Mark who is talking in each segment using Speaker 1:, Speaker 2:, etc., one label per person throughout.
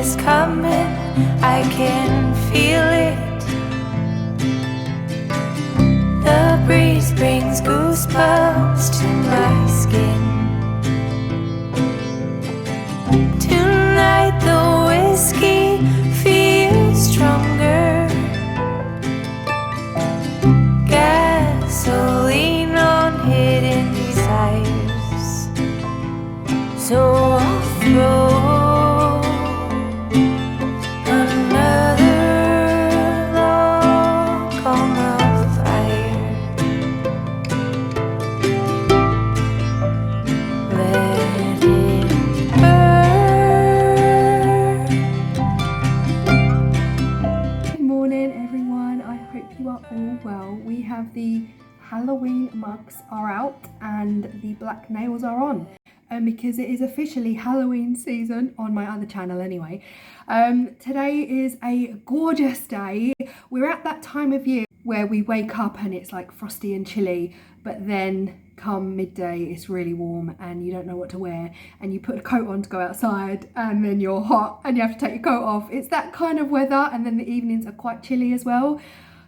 Speaker 1: is coming, I can feel it. The breeze brings goosebumps to my skin. Tonight the whiskey feels stronger. Gasoline on hidden desires. So I'll throw another log on the fire. Let it burn.
Speaker 2: Good morning everyone, I hope you are all well. We have the Halloween mugs are out and the black nails are on. Because it is officially Halloween season on my other channel anyway. Today is a gorgeous day. We're at that time of year where we wake up and it's like frosty and chilly, but then come midday it's really warm and you don't know what to wear and you put a coat on to go outside and then you're hot and you have to take your coat off. It's that kind of weather, and then the evenings are quite chilly as well.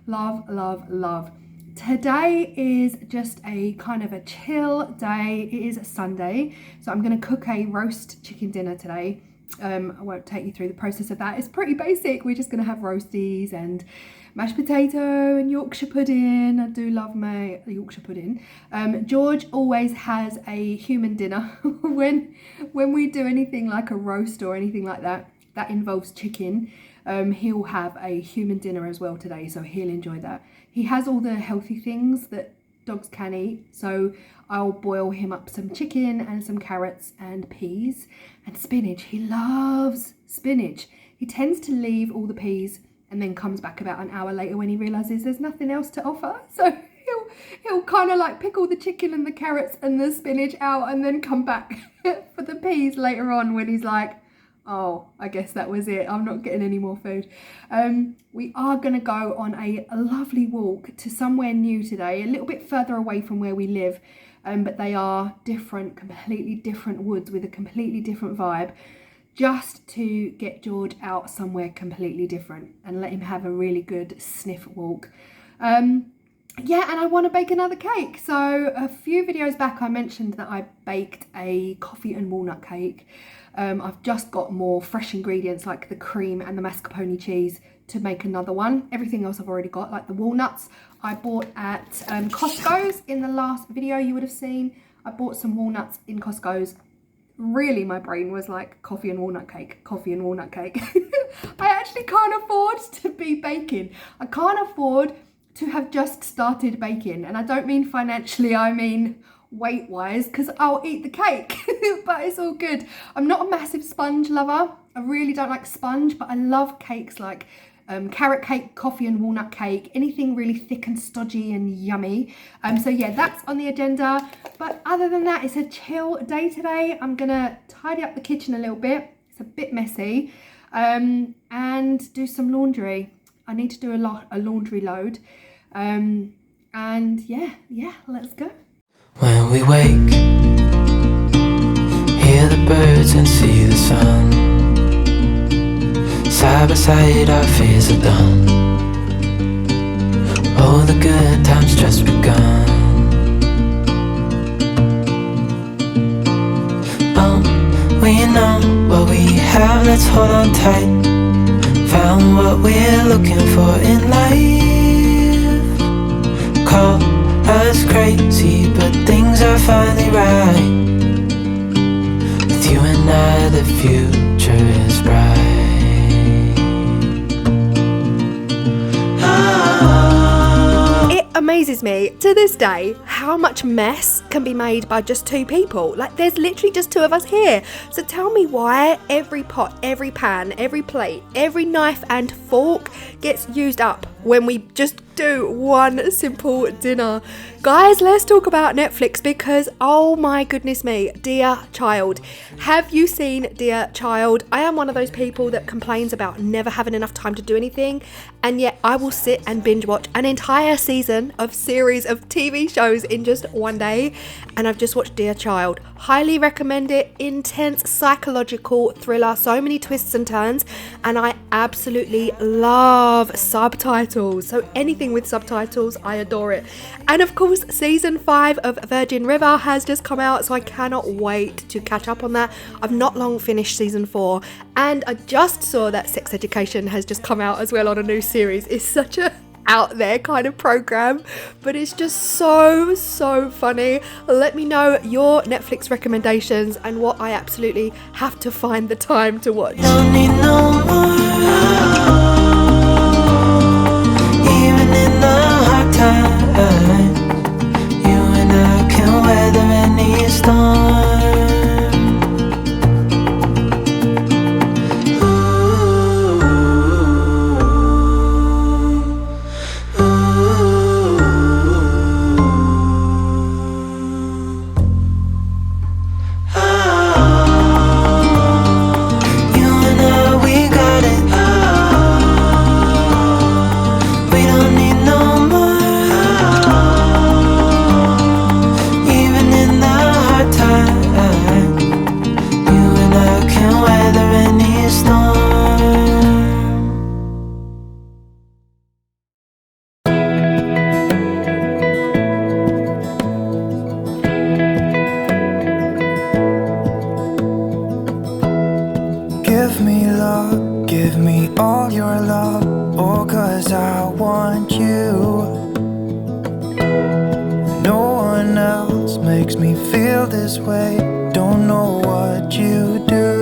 Speaker 2: Love, love, love. Today is just a kind of a chill day. It is Sunday, so I'm going to cook a roast chicken dinner today. I won't take you through the process of that. It's pretty basic. We're just going to have roasties and mashed potato and Yorkshire pudding. I do love my Yorkshire pudding. George always has a human dinner when we do anything like a roast or anything like that involves chicken. He'll have a human dinner as well today, so he'll enjoy that. He has all the healthy things that dogs can eat, so I'll boil him up some chicken and some carrots and peas and spinach. He loves spinach. He tends to leave all the peas and then comes back about an hour later when he realises there's nothing else to offer. So he'll kind of like pick all the chicken and the carrots and the spinach out and then come back for the peas later on when he's like, oh, I guess that was it. I'm not getting any more food. We are going to go on a lovely walk to somewhere new today, a little bit further away from where we live, but they are different, completely different woods with a completely different vibe, just to get George out somewhere completely different and let him have a really good sniff walk. Yeah, and I want to bake another cake. So a few videos back I mentioned that I baked a coffee and walnut cake. I've just got more fresh ingredients like the cream and the mascarpone cheese to make another one. Everything else I've already got, like the walnuts I bought at Costco's in the last video you would have seen. I bought some walnuts in Costco's. Really, my brain was like coffee and walnut cake, coffee and walnut cake. I actually can't afford to be baking. I can't afford to have just started baking, and I don't mean financially, I mean weight wise, because I'll eat the cake. But it's all good. I'm not a massive sponge lover. I really don't like sponge, but I love cakes like carrot cake, coffee and walnut cake, anything really thick and stodgy and yummy. So yeah, that's on the agenda. But other than that, it's a chill day today. I'm gonna tidy up the kitchen a little bit. It's a bit messy, and do some laundry. I need to do a laundry load. And yeah, let's go.
Speaker 1: When we wake, hear the birds and see the sun. Side by side our fears are done. Oh, the good times just begun. Oh, we know what we have, let's hold on tight. Found what we're looking for in life. Call us crazy, but things are finally right. With you and I, the future is bright.
Speaker 2: It amazes me to this day how much mess can be made by just two people. Like, there's literally just two of us here. So tell me why every pot, every pan, every plate, every knife and fork gets used up when we just do one simple dinner. Guys, let's talk about Netflix, because oh my goodness me, Dear Child. Have you seen Dear Child? I am one of those people that complains about never having enough time to do anything, and yet I will sit and binge watch an entire season of series of TV shows in just one day, and I've just watched Dear Child. Highly recommend it. Intense psychological thriller, so many twists and turns, and I absolutely love subtitles. So anything with subtitles, I adore it. And of course, season 5 of Virgin River has just come out, so I cannot wait to catch up on that. I've not long finished season 4, and I just saw that Sex Education has just come out as well on a new series. It's such a out there kind of program, but it's just so funny. Let me know your Netflix recommendations and what I absolutely have to find the time to watch.
Speaker 1: Don't need no more. Even in the hard times, you and I can weather any storm. Give me love, give me all your love, oh, 'cause I want you. No one else makes me feel this way, don't know what you do.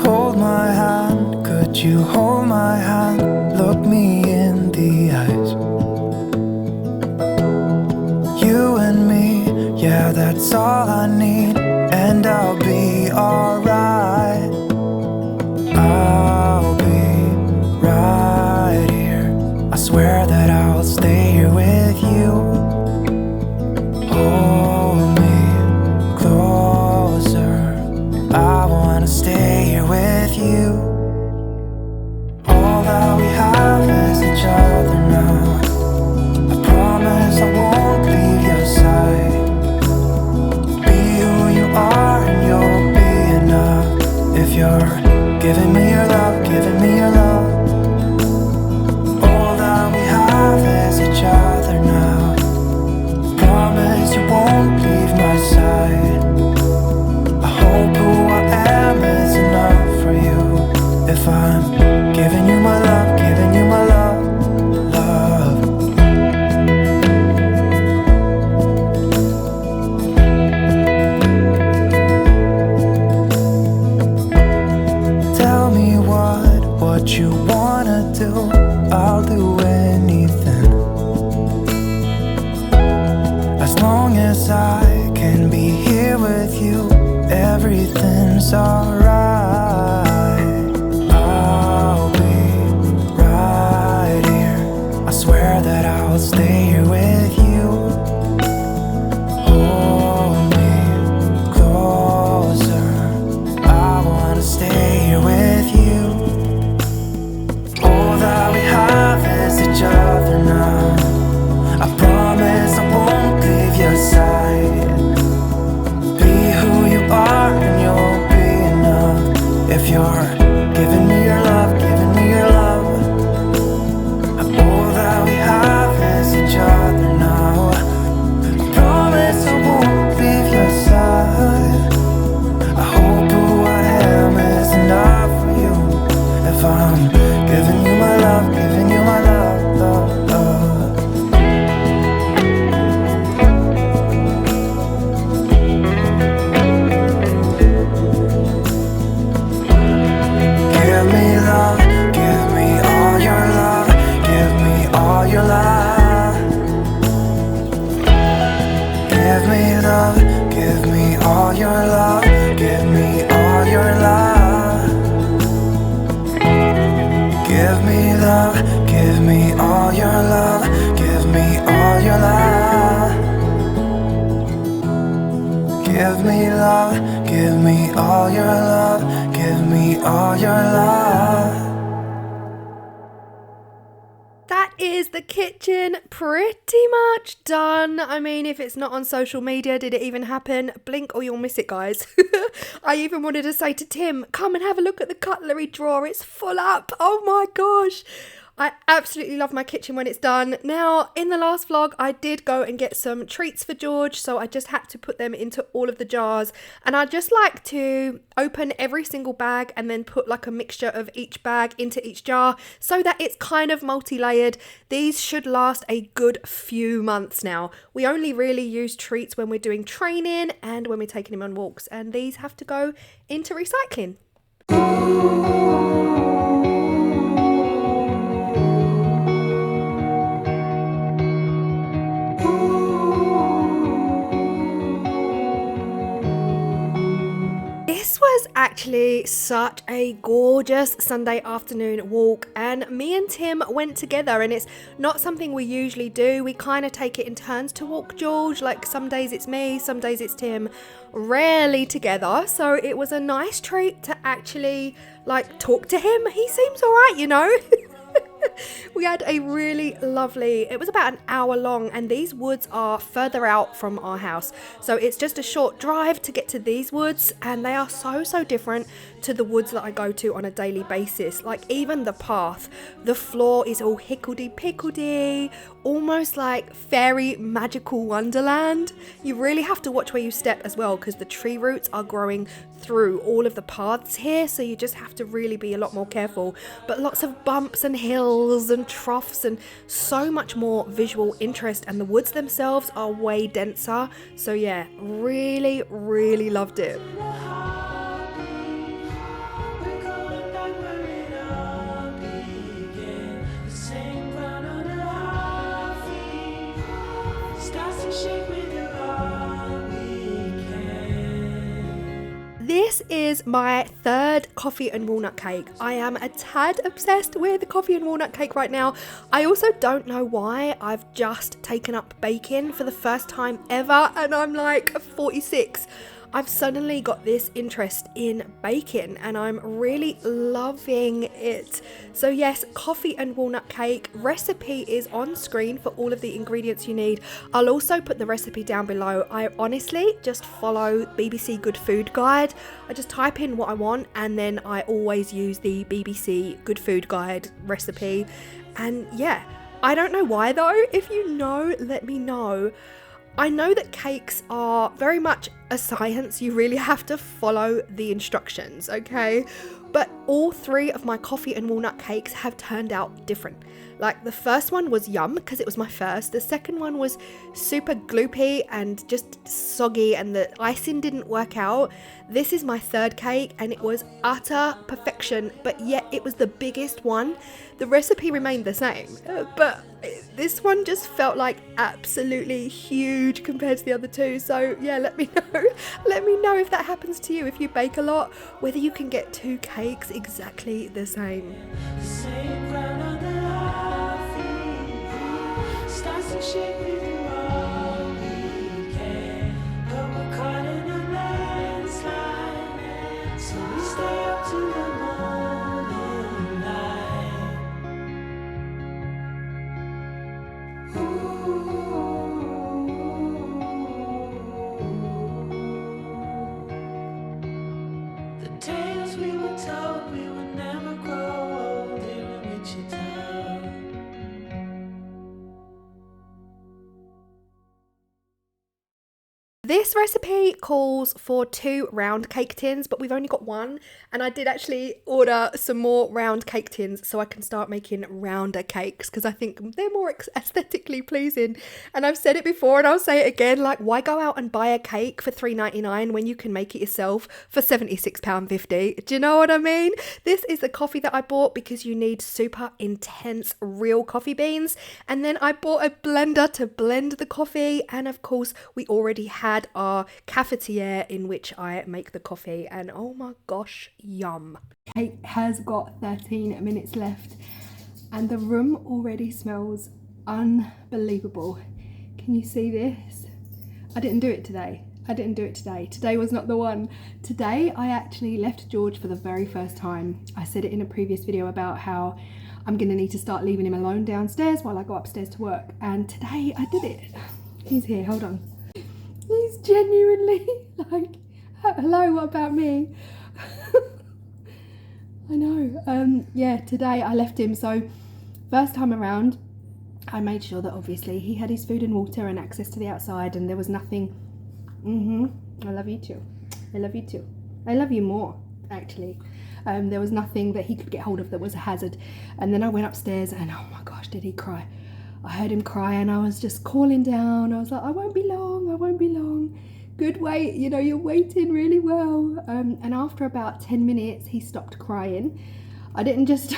Speaker 1: Hold my hand, could you hold my hand, look me in the eyes. You and me, yeah, that's all I need, and I'll be alright. I'll be right here. I swear that I'll stay here with you. Hold me closer. I wanna stay here with you. All that we have is each other now. I promise I won't leave your side. And you'll be enough if you're giving me your love, giving me your love. All that we have is each other now. Promise you won't leave my side. I hope who I am is enough for you. If I'm giving you my love, giving you my love, love. What you wanna do, I'll do anything. As long as I can be here with you, everything's alright. I'll be right here. I swear that I'll stay here with you. Hold me closer. I wanna stay here with you. All we have is each other now. I promise I won't leave your side. Be who you are and you'll be enough. If you're giving me your love, giving me your love. All that we have is each other now. I promise I won't leave your side. I hope who I am is enough for you. If I'm giving you my love, giving you my love, love, love. Give me love, give me all your love, give me all your love. Give me love, give me all your love, give me all your love. Give me love, give me all your love, give me all your love. Give me love, give me all your love, give me all your love.
Speaker 2: That is is the kitchen pretty much done. I mean, if it's not on social media, did it even happen? Blink or you'll miss it, guys. I even wanted to say to Tim, come and have a look at the cutlery drawer. It's full up. Oh my gosh. I absolutely love my kitchen when it's done. Now, in the last vlog, I did go and get some treats for George, so I just had to put them into all of the jars. And I just like to open every single bag and then put like a mixture of each bag into each jar so that it's kind of multi-layered. These should last a good few months now. We only really use treats when we're doing training and when we're taking him on walks, and these have to go into recycling. This was actually such a gorgeous Sunday afternoon walk, and me and Tim went together, and it's not something we usually do. We kind of take it in turns to walk George, like some days it's me, some days it's Tim, rarely together. So it was a nice treat to actually like talk to him. He seems all right, you know. We had a really lovely, it was about an hour long, and these woods are further out from our house, so it's just a short drive to get to these woods, and they are so different to the woods that I go to on a daily basis. Like even the path, the floor is all hickledy-pickledy, almost like fairy magical wonderland. You really have to watch where you step as well, because the tree roots are growing through all of the paths here, so you just have to really be a lot more careful. But lots of bumps and hills and troughs and so much more visual interest, and the woods themselves are way denser. So yeah, really loved it. This is my third coffee and walnut cake. I am a tad obsessed with coffee and walnut cake right now. I also don't know why I've just taken up baking for the first time ever, and I'm like 46. I've suddenly got this interest in baking and I'm really loving it. So yes, coffee and walnut cake. Recipe is on screen for all of the ingredients you need. I'll also put the recipe down below. I honestly just follow BBC Good Food Guide. I just type in what I want and then I always use the BBC Good Food Guide recipe. And yeah, I don't know why though. If you know, let me know. I know that cakes are very much a science. You really have to follow the instructions, okay? But all three of my coffee and walnut cakes have turned out different. Like the first one was yum because it was my first. The second one was super gloopy and just soggy and the icing didn't work out. This is my third cake and it was utter perfection, but yet it was the biggest one. The recipe remained the same, but this one just felt like absolutely huge compared to the other two. So yeah, let me know. Let me know if that happens to you, if you bake a lot, whether you can get two cakes exactly the same. This recipe calls for 2 round cake tins, but we've only got one, and I did actually order some more round cake tins so I can start making rounder cakes because I think they're more aesthetically pleasing. And I've said it before and I'll say it again, like why go out and buy a cake for $3.99 when you can make it yourself for £76.50? Do you know what I mean? This is the coffee that I bought because you need super intense real coffee beans, and then I bought a blender to blend the coffee, and of course we already had our cafetiere in which I make the coffee, and oh my gosh, yum. Cake has got 13 minutes left and the room already smells unbelievable. Can you see this? I didn't do it today. Today was not the one. Today I actually left George for the very first time. I said it in a previous video about how I'm gonna need to start leaving him alone downstairs while I go upstairs to work. And today I did it. He's here, hold on. He's genuinely like, hello, what about me? I know. Yeah, today I left him. So first time around, I made sure that obviously he had his food and water and access to the outside, and there was nothing. I love you too. I love you too. I love you more, actually. There was nothing that he could get hold of that was a hazard. And then I went upstairs and oh my gosh, did he cry. I heard him cry and I was just calling down. I was like, I won't be long, I won't be long. Good wait, you know, you're waiting really well. And after about 10 minutes, he stopped crying. I didn't just,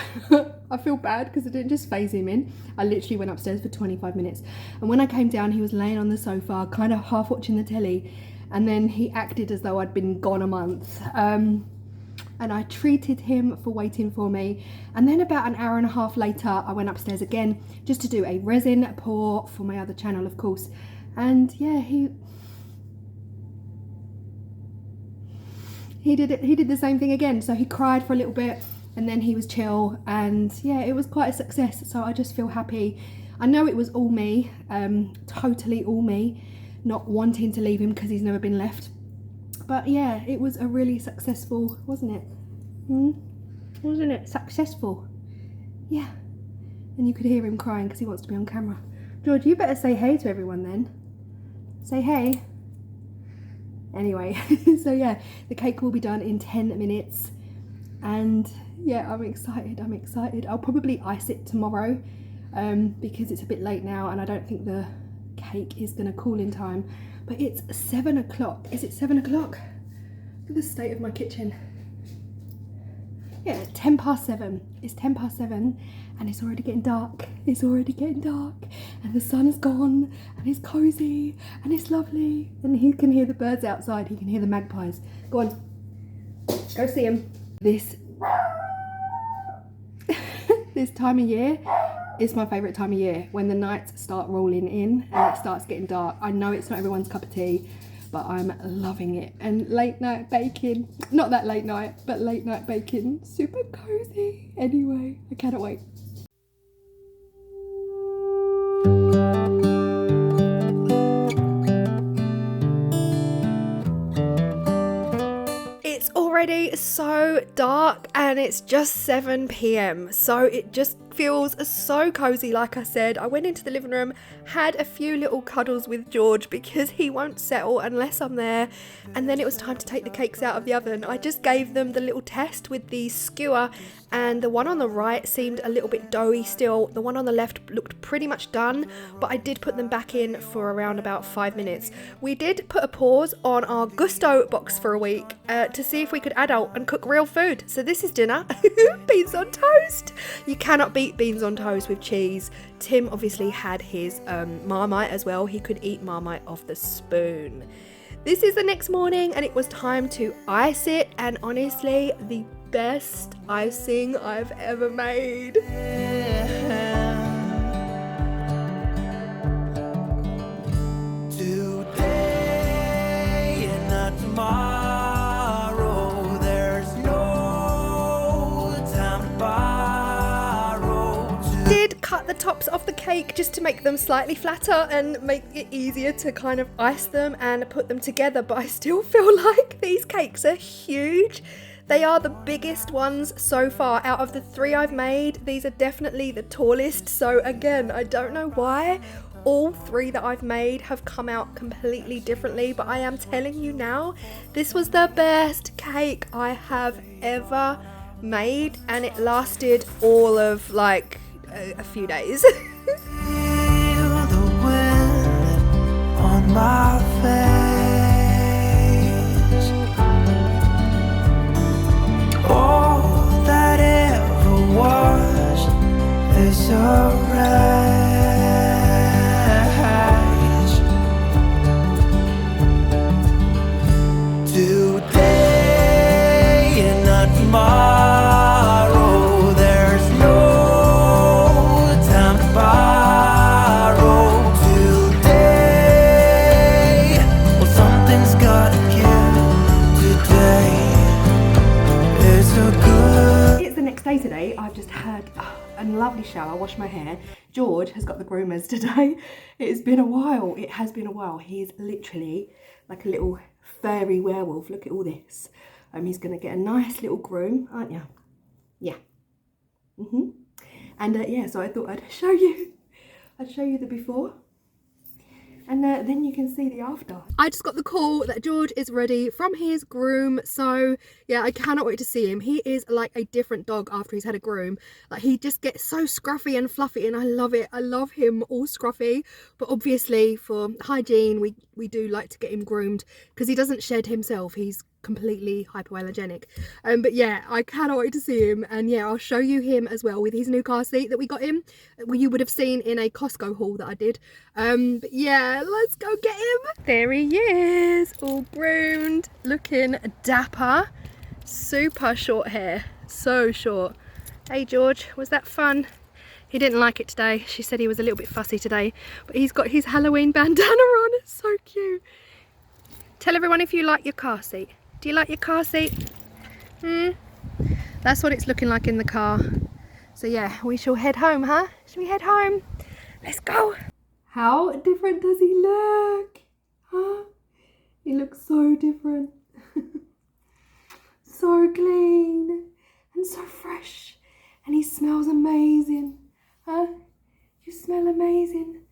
Speaker 2: I feel bad because I didn't just phase him in. I literally went upstairs for 25 minutes. And when I came down, he was laying on the sofa, kind of half watching the telly. And then he acted as though I'd been gone a month. And I treated him for waiting for me. And then about an hour and a half later, I went upstairs again just to do a resin pour for my other channel, of course. And yeah, he did the same thing again. So he cried for a little bit and then he was chill, and yeah, it was quite a success. So I just feel happy. I know it was all me, totally all me, not wanting to leave him because he's never been left. But yeah, it was a really successful, wasn't it? Wasn't it successful? Yeah. And you could hear him crying because he wants to be on camera. George, you better say hey to everyone then. Say hey. Anyway, so yeah, the cake will be done in 10 minutes. And yeah, I'm excited. I'll probably ice it tomorrow because it's a bit late now and I don't think the cake is going to cool in time. But it's 7 o'clock. Is it 7 o'clock? Look at the state of my kitchen. Yeah, 10 past 7. It's 10 past 7 and it's already getting dark. It's already getting dark and the sun is gone and it's cozy and it's lovely. And he can hear the birds outside. He can hear the magpies. Go on. Go see him. This time of year is my favourite time of year, when the nights start rolling in and it starts getting dark. I know it's not everyone's cup of tea, but I'm loving it. And late night baking, not that late night, but late night baking, super cozy. Anyway, I cannot wait. It's already so dark and it's just 7 p.m. so it just feels so cozy. Like I said, I went into the living room, had a few little cuddles with George because he won't settle unless I'm there, and then it was time to take the cakes out of the oven. I just gave them the little test with the skewer, and the one on the right seemed a little bit doughy still. The one on the left looked pretty much done, but I did put them back in for around about 5 minutes. We did put a pause on our Gusto box for a week to see if we could adult and cook real food. So this is dinner. Beans on toast. You cannot beat beans on toast with cheese. Tim obviously had his Marmite as well. He could eat Marmite off the spoon. This is the next morning and it was time to ice it, and honestly the best icing I've ever made.
Speaker 1: Today and not tomorrow, there's no time to borrow.
Speaker 2: Did cut the tops off the cake just to make them slightly flatter and make it easier to kind of ice them and put them together, but I still feel like these cakes are huge. They are the biggest ones so far. Out of the 3 I've made, these are definitely the tallest. So again, I don't know why all 3 that I've made have come out completely differently, but I am telling you now, this was the best cake I have ever made, and it lasted all of like a few days.
Speaker 1: Feel the wind on my face. All that ever was is a rage. Today and not tomorrow, there's no time to borrow. Today, well, something's gotta give. Today is a good.
Speaker 2: It's the next day today. I've just had a lovely shower, washed my hair. George has got the groomers today. It's been a while. It has been a while. He's literally like a little fairy werewolf. Look at all this. He's going to get a nice little groom, aren't you? Yeah. And yeah, so I thought I'd show you the before. And then you can see the after. I just got the call that George is ready from his groom. So yeah, I cannot wait to see him. He is like a different dog after he's had a groom. Like he just gets so scruffy and fluffy and I love it. I love him all scruffy. But obviously for hygiene, we do like to get him groomed because he doesn't shed himself. He's completely hypoallergenic. But yeah, I cannot wait to see him. And yeah, I'll show you him as well with his new car seat that we got him. You would have seen in a Costco haul that I did. But yeah, let's go get him. There he is, all groomed, looking dapper. Super short hair, so short. Hey George, was that fun? He didn't like it today. She said he was a little bit fussy today, but he's got his Halloween bandana on. It's so cute. Tell everyone if you like your car seat. Do you like your car seat? That's what it's looking like in the car. So yeah, we shall head home, huh? Shall we head home? Let's go. How different does he look? Huh? He looks so different. So clean and so fresh. And he smells amazing. Huh? You smell amazing.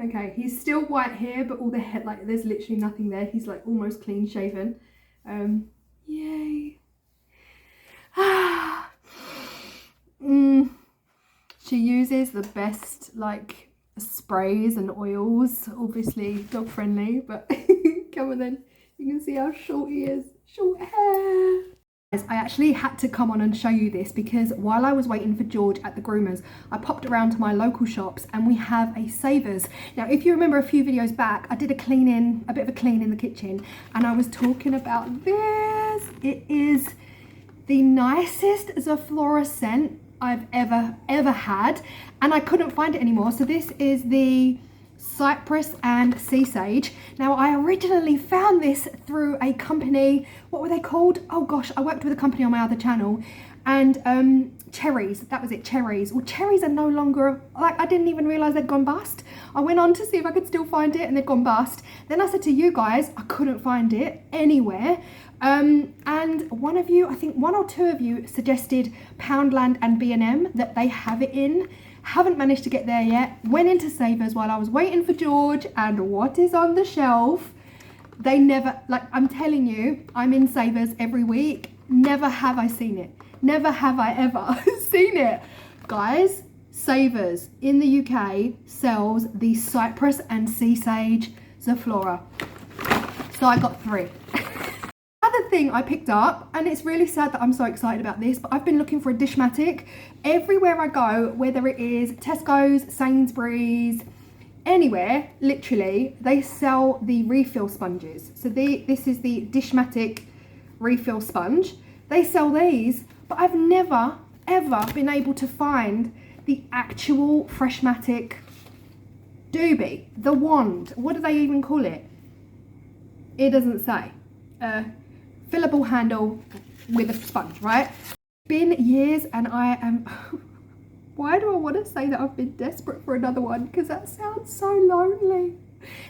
Speaker 2: Okay, he's still white hair, but all the hair, like there's literally nothing there. He's like almost clean shaven. Yay. She uses the best like sprays and oils, obviously dog friendly, but come on then, you can see how short he is. Short hair. I actually had to come on and show you this because while I was waiting for George at the groomers, I popped around to my local shops and we have a Savers. Now, if you remember a few videos back, I did a bit of a clean in the kitchen and I was talking about this. It is the nicest Zoflora scent I've ever had and I couldn't find it anymore. So this is the cypress and sea sage. Now I originally found this through a company, what were they called? Oh gosh, I worked with a company on my other channel and Cherries, that was it, Cherries. Well, Cherries are no longer, like I didn't even realize they'd gone bust. I went on to see if I could still find it and they'd gone bust. Then I said to you guys, I couldn't find it anywhere. And one of you, I think one or two of you suggested Poundland and B&M that they have it in. Haven't managed to get there yet. Went into Savers while I was waiting for George and what is on the shelf? They never, like I'm telling you, I'm in Savers every week. Never have I seen it. Never have I ever seen it. Guys, Savers in the UK sells the cypress and sea sage Zoflora. So I got 3. Other thing I picked up, and it's really sad that I'm so excited about this, but I've been looking for a Dishmatic everywhere I go, whether it is Tesco's, Sainsbury's, anywhere, literally, they sell the refill sponges. So this is the Dishmatic refill sponge. They sell these, but I've never, ever been able to find the actual Freshmatic doobie, the wand. What do they even call it? It doesn't say. Fillable handle with a sponge, right? Been years and I am why do I want to say that I've been desperate for another one, because that sounds so lonely.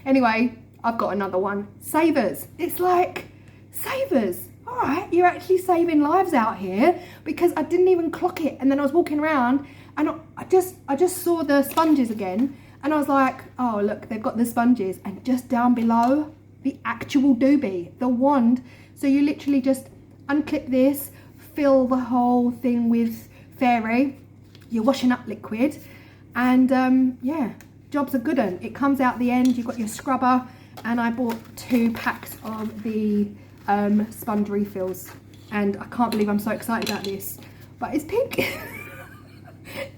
Speaker 2: Anyway, I've got another one. Savers. It's like Savers, all right, you're actually saving lives out here, because I didn't even clock it and then I was walking around and I just saw the sponges again and I was like, oh look, they've got the sponges, and just down below the actual doobie, the wand. So you literally just unclip this, fill the whole thing with fairy, your washing up liquid, and yeah, job's a good one. It comes out the end, you've got your scrubber, and I bought 2 packs of the sponge refills, and I can't believe I'm so excited about this, but it's pink.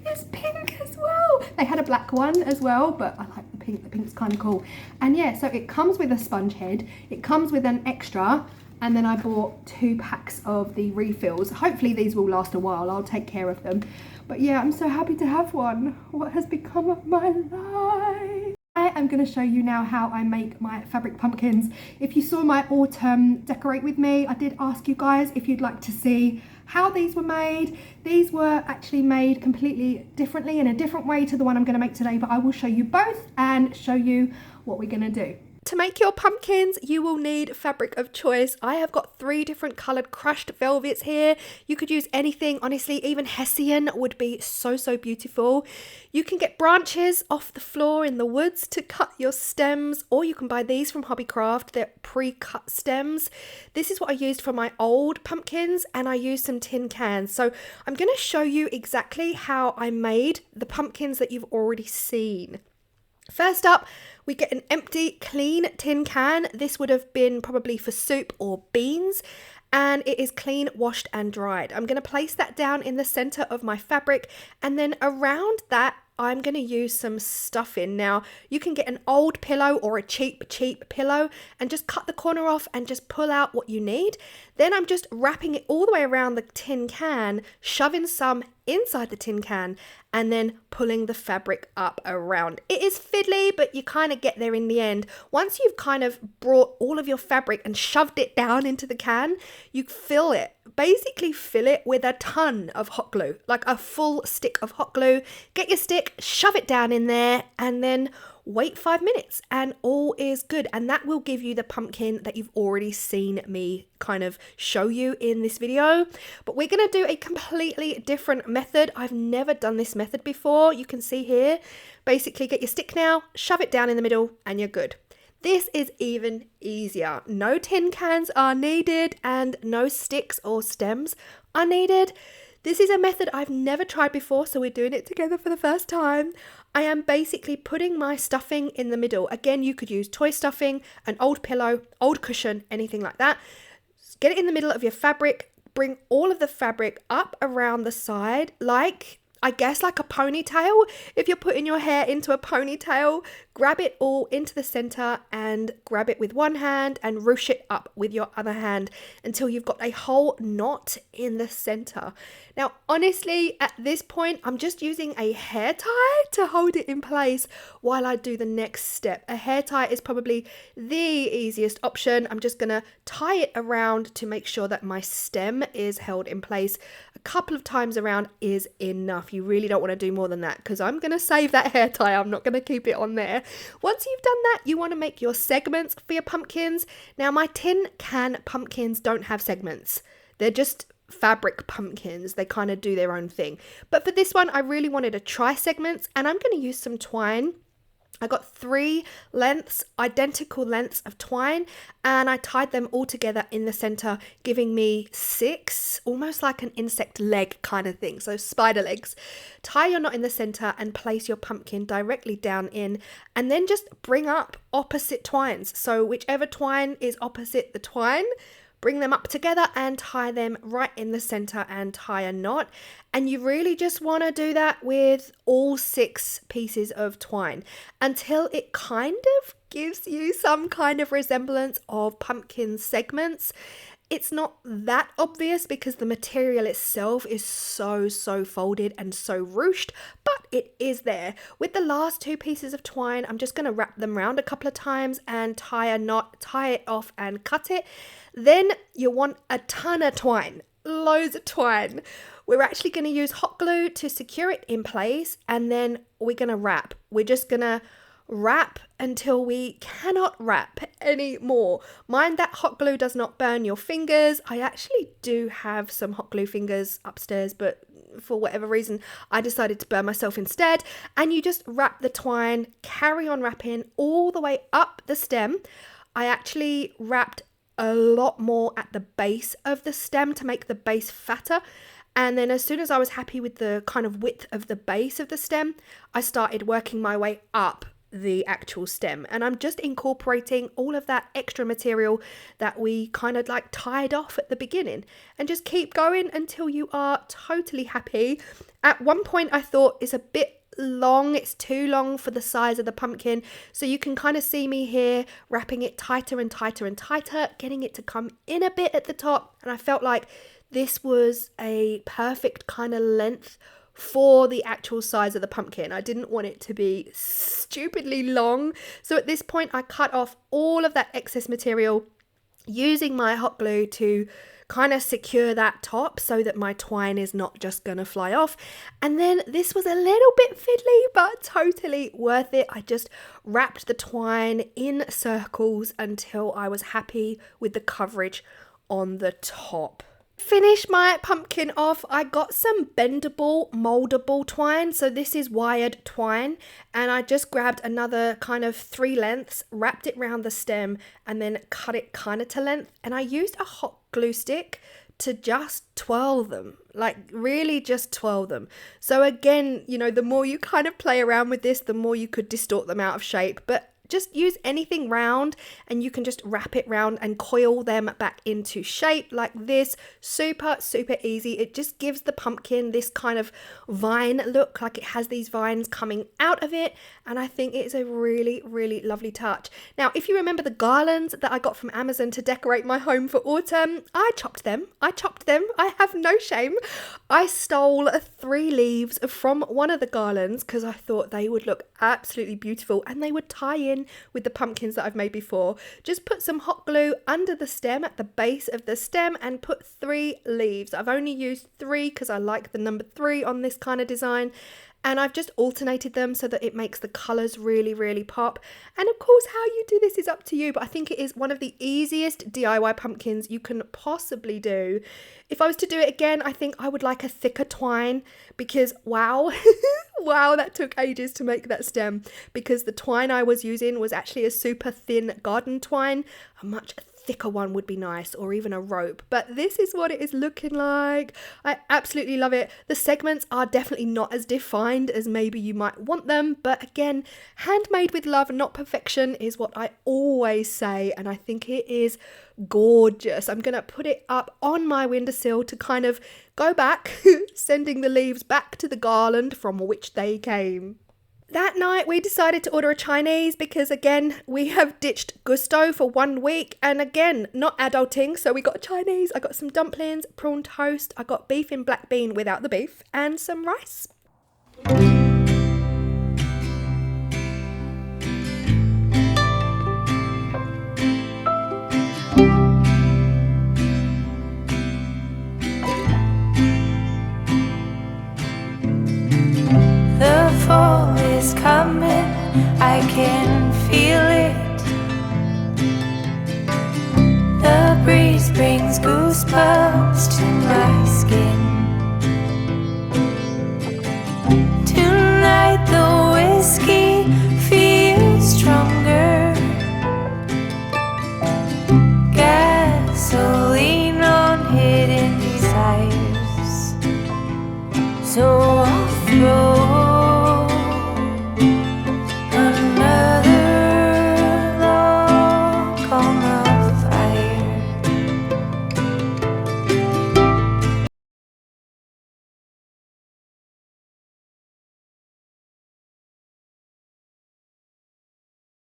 Speaker 2: It's pink as well. They had a black one as well, but I like the pink. The pink's kind of cool. And yeah, so it comes with a sponge head, it comes with an extra, and then I bought 2 packs of the refills. Hopefully these will last a while, I'll take care of them. But yeah, I'm so happy to have one. What has become of my life? I I'm going to show you now how I make my fabric pumpkins. If you saw my autumn decorate with me, I did ask you guys if you'd like to see how these were made. These were actually made completely differently in a different way to the one I'm going to make today, but I will show you both and show you what we're going to do. To make your pumpkins, you will need fabric of choice. I have got 3 different coloured crushed velvets here. You could use anything, honestly, even Hessian would be so beautiful. You can get branches off the floor in the woods to cut your stems, or you can buy these from Hobbycraft. They're pre-cut stems. This is what I used for my old pumpkins, and I used some tin cans. So I'm going to show you exactly how I made the pumpkins that you've already seen. First up, we get an empty, clean tin can. This would have been probably for soup or beans, and it is clean, washed and dried. I'm going to place that down in the center of my fabric, and then around that, I'm going to use some stuffing. Now, you can get an old pillow or a cheap pillow and just cut the corner off and just pull out what you need. Then I'm just wrapping it all the way around the tin can, shoving some inside the tin can, and then pulling the fabric up around. It is fiddly, but you kind of get there in the end. Once you've kind of brought all of your fabric and shoved it down into the can, you fill it. Basically fill it with a ton of hot glue, like a full stick of hot glue. Get your stick, shove it down in there, and then wait 5 minutes and all is good. And that will give you the pumpkin that you've already seen me kind of show you in this video. But we're going to do a completely different method. I've never done this method before. You can see here, basically get your stick now, shove it down in the middle and you're good. This is even easier. No tin cans are needed and no sticks or stems are needed. This is a method I've never tried before, so we're doing it together for the first time. I am basically putting my stuffing in the middle. Again, you could use toy stuffing, an old pillow, old cushion, anything like that. Get it in the middle of your fabric. Bring all of the fabric up around the side, like, I guess, like a ponytail. If you're putting your hair into a ponytail, grab it all into the center and grab it with one hand and ruche it up with your other hand until you've got a whole knot in the center. Now, honestly, at this point, I'm just using a hair tie to hold it in place while I do the next step. A hair tie is probably the easiest option. I'm just gonna tie it around to make sure that my stem is held in place. A couple of times around is enough. You really don't want to do more than that because I'm gonna save that hair tie. I'm not gonna keep it on there. Once you've done that, you want to make your segments for your pumpkins. Now, my tin can pumpkins don't have segments. They're just fabric pumpkins. They kind of do their own thing. But for this one, I really wanted to try segments, and I'm going to use some twine. I got 3 lengths, identical lengths of twine, and I tied them all together in the center, giving me 6, almost like an insect leg kind of thing. So spider legs. Tie your knot in the center and place your pumpkin directly down in, and then just bring up opposite twines. So whichever twine is opposite the twine, bring them up together and tie them right in the center and tie a knot. And you really just want to do that with all 6 pieces of twine until it kind of gives you some kind of resemblance of pumpkin segments. It's not that obvious because the material itself is so folded and so ruched, but it is there. With the last 2 pieces of twine, I'm just going to wrap them around a couple of times and tie a knot, tie it off and cut it. Then you want a ton of twine, loads of twine. We're actually going to use hot glue to secure it in place, and then we're going to wrap. We're just going to wrap until we cannot wrap anymore. Mind that hot glue does not burn your fingers. I actually do have some hot glue fingers upstairs, but for whatever reason, I decided to burn myself instead. And you just wrap the twine, carry on wrapping all the way up the stem. I actually wrapped a lot more at the base of the stem to make the base fatter. And then as soon as I was happy with the kind of width of the base of the stem, I started working my way up the actual stem. And I'm just incorporating all of that extra material that we kind of like tied off at the beginning, and just keep going until you are totally happy. At one point I thought it's a bit long, it's too long for the size of the pumpkin, so you can kind of see me here wrapping it tighter and tighter and tighter, getting it to come in a bit at the top, and I felt like this was a perfect kind of length for the actual size of the pumpkin. I didn't want it to be stupidly long. So at this point I cut off all of that excess material using my hot glue to kind of secure that top so that my twine is not just gonna fly off. And then this was a little bit fiddly, but totally worth it. I just wrapped the twine in circles until I was happy with the coverage on the top. Finish my pumpkin off. I got some bendable, moldable twine. So this is wired twine, and I just grabbed another kind of 3 lengths, wrapped it around the stem, and then cut it kind of to length. And I used a hot glue stick to just twirl them, like really just twirl them. So again, you know, the more you kind of play around with this, the more you could distort them out of shape. But just use anything round and you can just wrap it round and coil them back into shape like this. Super, super easy. It just gives the pumpkin this kind of vine look, like it has these vines coming out of it. And I think it's a really, really lovely touch. Now, if you remember the garlands that I got from Amazon to decorate my home for autumn, I chopped them. I have no shame. I stole 3 leaves from one of the garlands because I thought they would look absolutely beautiful and they would tie in with the pumpkins that I've made before. Just put some hot glue under the stem at the base of the stem and put 3 leaves. I've only used 3 because I like the number 3 on this kind of design. And I've just alternated them so that it makes the colours really, really pop. And of course, how you do this is up to you, but I think it is one of the easiest DIY pumpkins you can possibly do. If I was to do it again, I think I would like a thicker twine because wow, wow, that took ages to make that stem because the twine I was using was actually a super thin garden twine. A much thicker one would be nice, or even a rope, but this is what it is looking like. I absolutely love it. The segments are definitely not as defined as maybe you might want them, but again, handmade with love, not perfection, is what I always say, and I think it is gorgeous. I'm gonna put it up on my windowsill to kind of go back, sending the leaves back to the garland from which they came. That night we decided to order a Chinese because again we have ditched Gusto for 1 week and again not adulting, so we got Chinese. I got some dumplings, prawn toast, I got beef in black bean without the beef and some rice.
Speaker 1: The fall is coming, I can feel